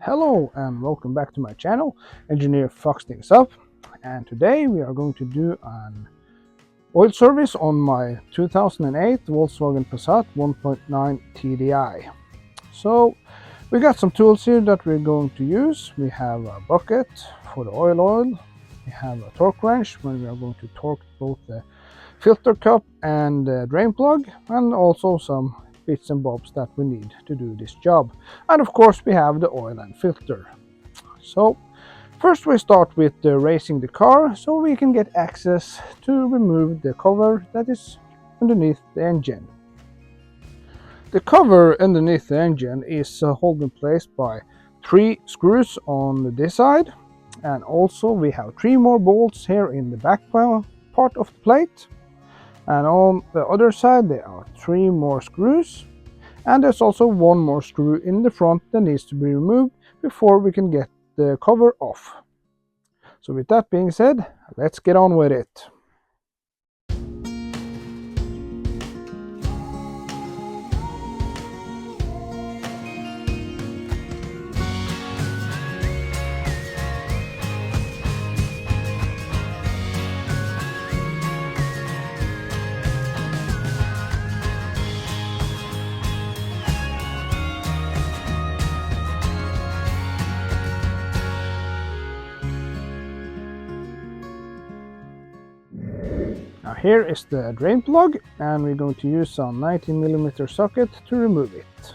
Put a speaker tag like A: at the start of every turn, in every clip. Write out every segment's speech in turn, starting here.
A: Hello and welcome back to my channel, Engineer Fucks Things Up, and today we are going to do an oil service on my 2008 Volkswagen Passat 1.9 TDI. So we got some tools here that we're going to use. We have a bucket for the oil, we have a torque wrench when we are going to torque both the filter cup and the drain plug, and also some bits and bobs that we need to do this job. And of course we have the oil and filter. So first we start with raising the car so we can get access to remove the cover that is underneath the engine. The cover underneath the engine is held in place by 3 screws on this side, and also we have 3 more bolts here in the back part of the plate. And on the other side there are 3 more screws, and there's also 1 more screw in the front that needs to be removed before we can get the cover off. So with that being said, let's get on with it. Now here is the drain plug, and we're going to use a 19mm socket to remove it.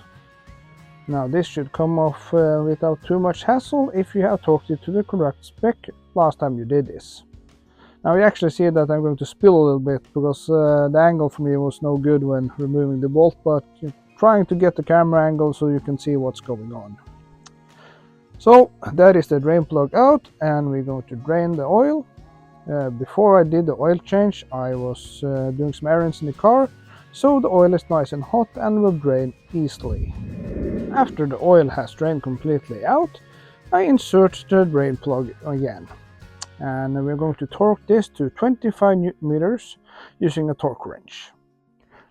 A: Now this should come off without too much hassle if you have torqued it to the correct spec last time you did this. Now you actually see that I'm going to spill a little bit because the angle for me was no good when removing the bolt, but trying to get the camera angle so you can see what's going on. So that is the drain plug out, and we're going to drain the oil. Before I did the oil change, I was doing some errands in the car, so the oil is nice and hot and will drain easily. After the oil has drained completely out, I insert the drain plug again. And we're going to torque this to 25 Nm using a torque wrench.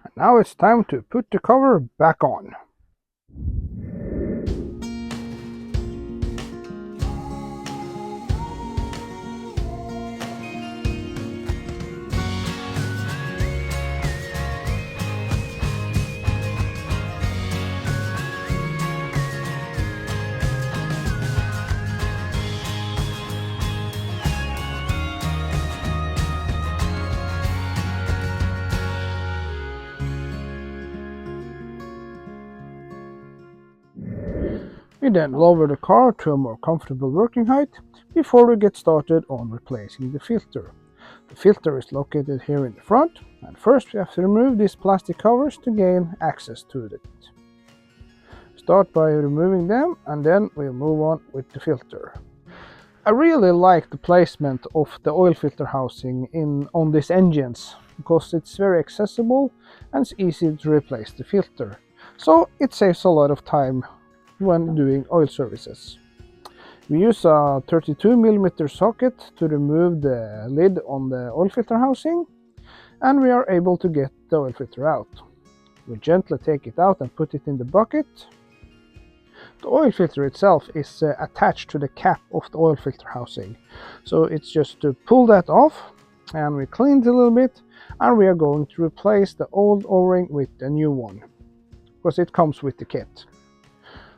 A: And now it's time to put the cover back on. We then lower the car to a more comfortable working height before we get started on replacing the filter. The filter is located here in the front, and first we have to remove these plastic covers to gain access to it. Start by removing them, and then we'll move on with the filter. I really like the placement of the oil filter housing on these engines because it's very accessible and it's easy to replace the filter. So it saves a lot of time when doing oil services. We use a 32mm socket to remove the lid on the oil filter housing, and we are able to get the oil filter out. We gently take it out and put it in the bucket. The oil filter itself is attached to the cap of the oil filter housing, so it's just to pull that off, and we clean it a little bit, and we are going to replace the old O-ring with a new one because it comes with the kit.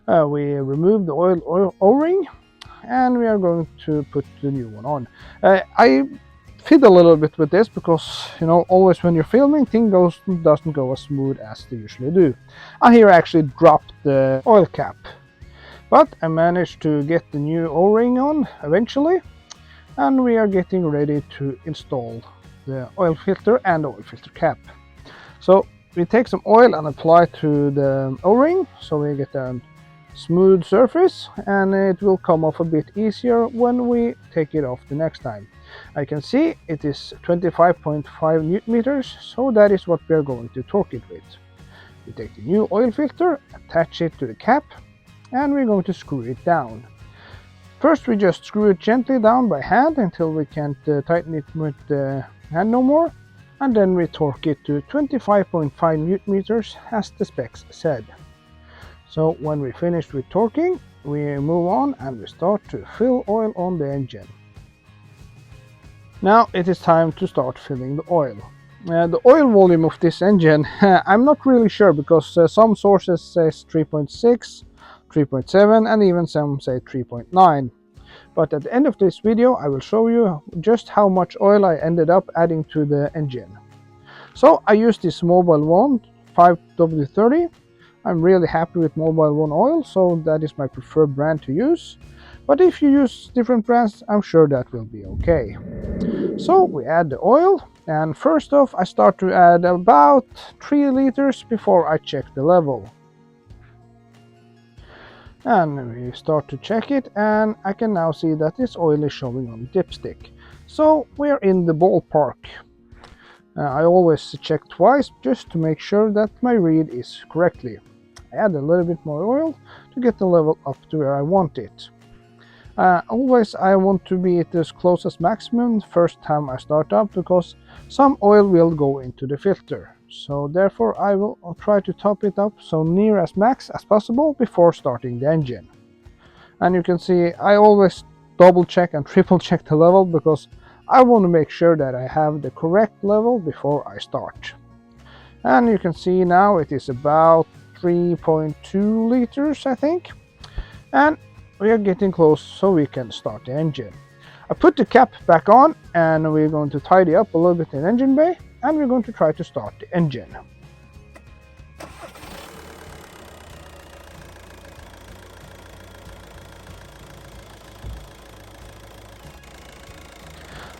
A: We remove the oil O-ring, and we are going to put the new one on. I fiddle a little bit with this because, always when you're filming, things doesn't go as smooth as they usually do. And here I actually dropped the oil cap, but I managed to get the new O-ring on eventually, and we are getting ready to install the oil filter and the oil filter cap. So we take some oil and apply to the O-ring so we get a smooth surface, and it will come off a bit easier when we take it off the next time. I can see it is 25.5 Nm, so that is what we are going to torque it with. We take the new oil filter, attach it to the cap, and we're going to screw it down. First we just screw it gently down by hand until we can't tighten it with the hand no more, and then we torque it to 25.5 Nm as the specs said. So when we finished with torquing, we move on and we start to fill oil on the engine. Now it is time to start filling the oil. The oil volume of this engine, I'm not really sure, because some sources say 3.6, 3.7 and even some say 3.9. But at the end of this video I will show you just how much oil I ended up adding to the engine. So I used this Mobile One 5W30. I'm really happy with Mobile One oil, so that is my preferred brand to use. But if you use different brands, I'm sure that will be okay. So we add the oil, and first off I start to add about 3 liters before I check the level. And we start to check it, and I can now see that this oil is showing on the dipstick. So we're in the ballpark. I always check twice just to make sure that my read is correctly. I add a little bit more oil to get the level up to where I want it. Always I want to be at as close as maximum the first time I start up, because some oil will go into the filter. So therefore I will try to top it up so near as max as possible before starting the engine. And you can see I always double check and triple check the level, because I want to make sure that I have the correct level before I start. And you can see now it is about 3.2 liters, I think. And we are getting close, so we can start the engine. I put the cap back on, and we're going to tidy up a little bit in the engine bay, and we're going to try to start the engine.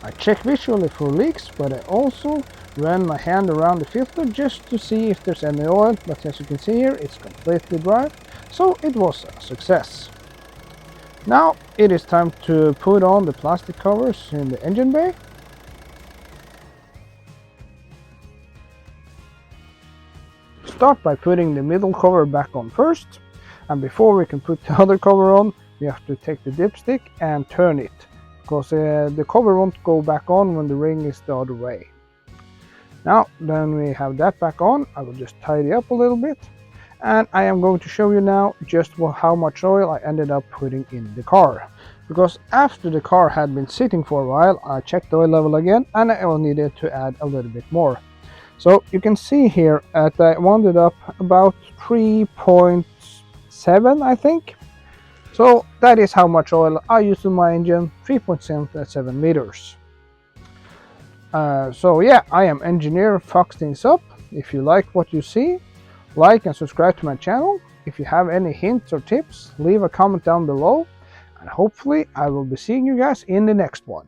A: I check visually for leaks, but I also ran my hand around the filter just to see if there's any oil, but as you can see here, it's completely dry, so it was a success. Now it is time to put on the plastic covers in the engine bay. Start by putting the middle cover back on first, and before we can put the other cover on, we have to take the dipstick and turn it, because the cover won't go back on when the ring is the other way. Now then we have that back on, I will just tidy up a little bit, and I am going to show you now just how much oil I ended up putting in the car. Because after the car had been sitting for a while, I checked the oil level again, and I only needed to add a little bit more. So you can see here that I wound up about 3.7, I think. So that is how much oil I used in my engine, 3.7 liters. So yeah, I am Engineer Fucks Things Up. If you like what you see, like and subscribe to my channel. If you have any hints or tips, leave a comment down below, and hopefully I will be seeing you guys in the next one.